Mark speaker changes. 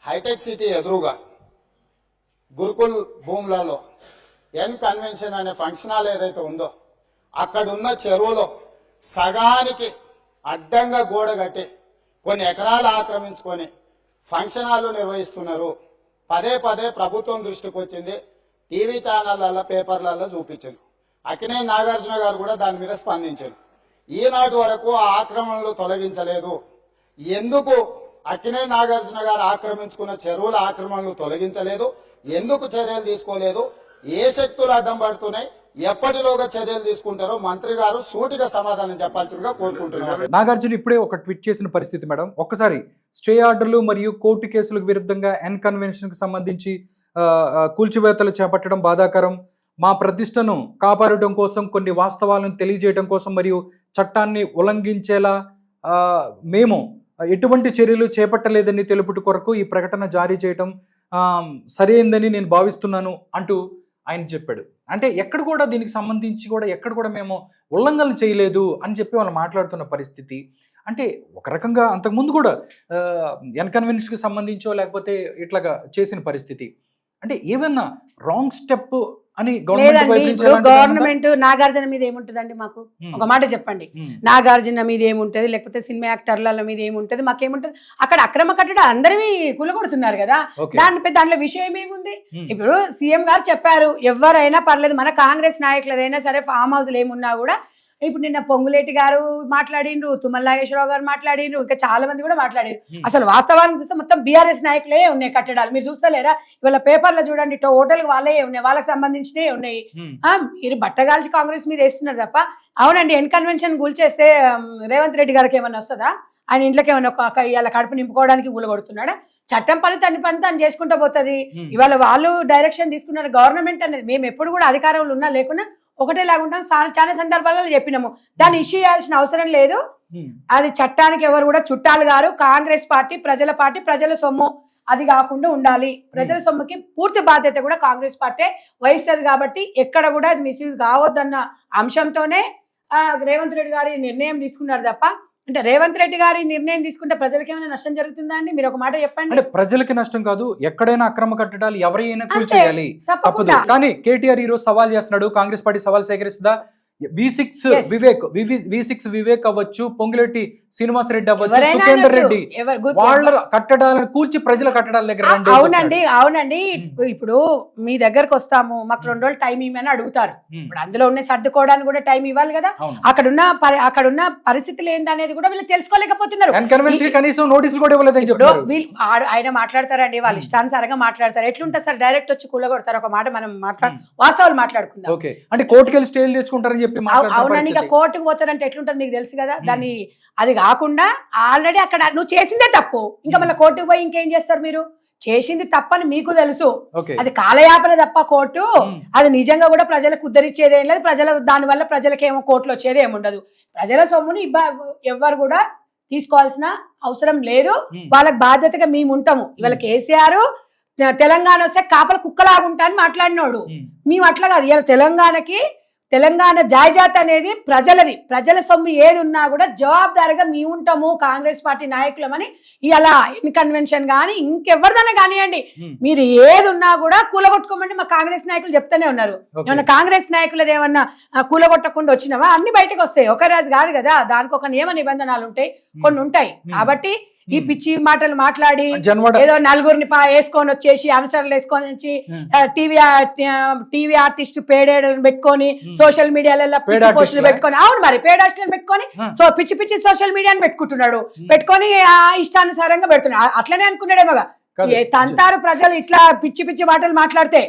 Speaker 1: Hitech city ఎదురుగా గురుకుల్ భూములలో N convention అనే ఫంక్షన్ హాల్ ఏదైతే ఉందో అక్కడున్న చెరువులో సగానికి అడ్డంగా గోడ కట్టి కొన్ని ఎకరాలు ఆక్రమించుకొని ఫంక్షన్ హాల్ నిర్వహిస్తున్నారు. పదే పదే ప్రభుత్వం దృష్టికి వచ్చింది, టీవీ ఛానళ్లలో పేపర్లలో చూపించారు. అక్కినేని నాగార్జున గారు కూడా దాని మీద స్పందించారు. ఈనాటి వరకు ఆ ఆక్రమణలు తొలగించలేదు. ఎందుకు అక్కినేని నాగార్జున గారు ఆక్రమించుకున్న చెరువుల ఆక్రమణలు తొలగించలేదు? ఎందుకు చర్యలు తీసుకోలేదు? ఏ శక్తులు అడ్డం పడుతున్నాయి? ఎప్పటిలోగా చర్యలు తీసుకుంటారో మంత్రి గారు సూటిగా సమాధానం చెప్పాల్సిందిగా కోరుకుంటున్నారు.
Speaker 2: నాగార్జున ఇప్పుడే ఒక ట్వీట్ చేసిన పరిస్థితి మేడం, ఒక్కసారి స్టే ఆర్డర్లు మరియు కోర్టు కేసులకు విరుద్ధంగా ఎన్ కన్వెన్షన్ కి సంబంధించి కూల్చివేతలు చేపట్టడం బాధాకరం. మా ప్రతిష్టను కాపాడటం కోసం, కొన్ని వాస్తవాలను తెలియజేయడం కోసం మరియు చట్టాన్ని ఉల్లంఘించేలా మేము ఎటువంటి చర్యలు చేపట్టలేదని తెలుపుట కొరకు ఈ ప్రకటన జారీ చేయటం సరైందని నేను భావిస్తున్నాను అంటూ ఆయన చెప్పాడు. అంటే ఎక్కడ కూడా దీనికి సంబంధించి కూడా ఎక్కడ కూడా మేము ఉల్లంఘనలు చేయలేదు అని చెప్పి వాళ్ళు మాట్లాడుతున్న పరిస్థితి. అంటే ఒక రకంగా అంతకుముందు కూడా ఎన్కన్వెన్షన్కి సంబంధించో లేకపోతే ఇట్లాగా చేసిన పరిస్థితి. అంటే ఏమన్నా రాంగ్ స్టెప్ అని
Speaker 3: గవర్నమెంట్ నాగార్జున మీద ఏముంటదండి? మాకు ఒక మాట చెప్పండి, నాగార్జున మీద ఏముంటది, లేకపోతే సినిమా యాక్టర్ల మీద ఏముంటది, మాకేముంటది? అక్కడ అక్రమ కట్టడం అందరివి కూలగొడుతున్నారు కదా, దాంట్లో విషయం ఏముంది? ఇప్పుడు సీఎం గారు చెప్పారు, ఎవరైనా పర్లేదు, మన కాంగ్రెస్ నాయకులదైనా సరే ఫామ్ హౌస్లు ఏమున్నా కూడా. ఇప్పుడు నిన్న పొంగులేటి గారు మాట్లాడిండ్రు, తుమ్మల నాగేశ్వరరావు గారు మాట్లాడిండ్రు, ఇంకా చాలా మంది కూడా మాట్లాడారు. అసలు వాస్తవానికి చూస్తే మొత్తం బీఆర్ఎస్ నాయకులే ఉన్నాయి కట్టడాలు. మీరు చూస్తలేరా? ఇవాళ పేపర్లో చూడండి, హోటల్కి వాళ్ళే ఉన్నాయి, వాళ్ళకి సంబంధించినవి ఉన్నాయి. మీరు బట్టగాల్చి కాంగ్రెస్ మీద వేస్తున్నారు తప్ప. అవునండి, ఎన్ కన్వెన్షన్ కూల్చేస్తే రేవంత్ రెడ్డి గారికి ఏమన్నా వస్తుందా? ఆయన ఇంట్లోకి ఏమన్నా ఇవాళ కడుపు నింపుకోవడానికి కూలగొడుతున్నాడా? చట్టం పని తను చేసుకుంటూ పోతుంది. ఇవాళ వాళ్ళు డైరెక్షన్ తీసుకున్నారు. గవర్నమెంట్ అనేది మేము ఎప్పుడు కూడా అధికారంలో ఉన్నా లేకున్నా ఒకటేలాగా ఉంటాం. చాలా సందర్భాలలో చెప్పినాము, దాన్ని ఇష్యూ చేయాల్సిన అవసరం లేదు. అది చట్టానికి ఎవరు కూడా చుట్టాలు గారు. కాంగ్రెస్ పార్టీ ప్రజల సొమ్ము, అది కాకుండా ఉండాలి. ప్రజల సొమ్ముకి పూర్తి బాధ్యత కూడా కాంగ్రెస్ పార్టీ వహిస్తుంది. కాబట్టి ఎక్కడ కూడా అది మిస్యూజ్ కావద్దన్న అంశంతోనే రేవంత్ రెడ్డి గారి నిర్ణయం తీసుకున్నారు తప్ప, అంటే రేవంత్ రెడ్డి గారి నిర్ణయం తీసుకుంటే ప్రజలకి ఏమైనా నష్టం జరుగుతుందా అండి? మీరు ఒక మాట చెప్పండి.
Speaker 2: అంటే ప్రజలకి నష్టం కాదు, ఎక్కడైనా అక్రమ కట్టడాలు ఎవరైనా కూల్చేయాలి, తప్పదు. కానీ కేటీఆర్ ఈ రోజు సవాల్ చేస్తున్నాడు, కాంగ్రెస్ పార్టీ సవాల్ సేకరిస్తుందా? V6 వివేక్ అవ్వచ్చు, పొంగులేటి శ్రీనివాస్ రెడ్డి అవ్వచ్చు, సుఖేందర్ రెడ్డి, వాళ్ళ కట్టడాలను కూల్చి ప్రజల కట్టడాల దగ్గర.
Speaker 3: అవునండి. ఇప్పుడు మీ దగ్గరకు వస్తాము, మాకు 2 రోజులు టైం ఇవ్వమని అడుగుతారు. ఇప్పుడు అందులో ఉన్న సర్దుకోవడానికి కూడా టైం ఇవ్వాలి కదా. అక్కడున్న పరిస్థితులు ఏందనేది కూడా వీళ్ళు తెలుసుకోలేకపోతున్నారు.
Speaker 2: కనీసం నోటీసులు కూడా ఇవ్వలేదని చెప్పారు.
Speaker 3: ఆయన మాట్లాడతారండి, వాళ్ళు ఇష్టానుసారంగా మాట్లాడతారు. ఎట్లుంటారు సార్? డైరెక్ట్ వచ్చి కూలగొడతారు. ఒక మాట మనం వాస్తవాలు మాట్లాడుకుందాం.
Speaker 2: అంటే కోర్టుకి వెళ్ళి స్టేలు తెచ్చుకుంటారని చెప్పి.
Speaker 3: అవునండి, ఇక కోర్టుకు పోతారంటే ఎట్లుంటుంది మీకు తెలుసు కదా. దాన్ని అది కాకుండా ఆల్రెడీ అక్కడ నువ్వు చేసిందే తప్పు, ఇంకా మళ్ళీ కోర్టుకు పోయి ఇంకేం చేస్తారు? మీరు చేసింది తప్పని మీకు తెలుసు, అది కాలయాపన తప్ప కోర్టు అది నిజంగా కూడా ప్రజలకు ఉద్ధరించేది ఏం లేదు. దానివల్ల ప్రజలకు ఏమో కోర్టులో వచ్చేది ఏముండదు. ప్రజల సొమ్ముని ఎవ్వరు కూడా తీసుకోవాల్సిన అవసరం లేదు. వాళ్ళకి బాధ్యతగా మేము ఉంటాము. ఇవాళ కేసీఆర్ తెలంగాణ వస్తే కాపల కుక్కలాగుంటా అని మాట్లాడినోడు. మేము అట్లా కాదు. ఇవాళ తెలంగాణ జాయిజాత్ అనేది ప్రజలది. ప్రజల సొమ్ము ఏది ఉన్నా కూడా జవాబుదారిగా మేము ఉంటాము కాంగ్రెస్ పార్టీ నాయకులమని ఇలా ఎన్ కన్వెన్షన్ కానీ ఇంకెవరిదన్నా కానివ్వండి, మీరు ఏది ఉన్నా కూడా కూలగొట్టుకోమని మా కాంగ్రెస్ నాయకులు చెప్తూనే ఉన్నారు. ఏమన్నా కాంగ్రెస్ నాయకులది ఏమన్నా కూలగొట్టకుండా వచ్చినావా? అన్ని బయటకు వస్తాయి. ఒక రాజు కాదు కదా, దానికి ఒక నియమ నిబంధనలు ఉంటాయి, కొన్ని ఉంటాయి. కాబట్టి ఈ పిచ్చి మాటలు మాట్లాడి ఏదో నలుగురిని వేసుకొని వచ్చేసి అనుచరులు వేసుకొని వచ్చి టీవీ ఆర్టిస్ట్ పేడేడలను పెట్టుకొని సోషల్ మీడియాలలో పిచ్చి పోస్టులు పెట్టుకొని, అవును మరి పేడ ఆర్టిస్టులను పెట్టుకొని పిచ్చి సోషల్ మీడియాని పెట్టుకుంటున్నాడు, పెట్టుకొని ఇష్టానుసారంగా పెడుతున్నాడు. అట్లనే అనుకున్నాడేమోగా తంతారు ప్రజలు ఇట్లా పిచ్చి మాటలు మాట్లాడితే.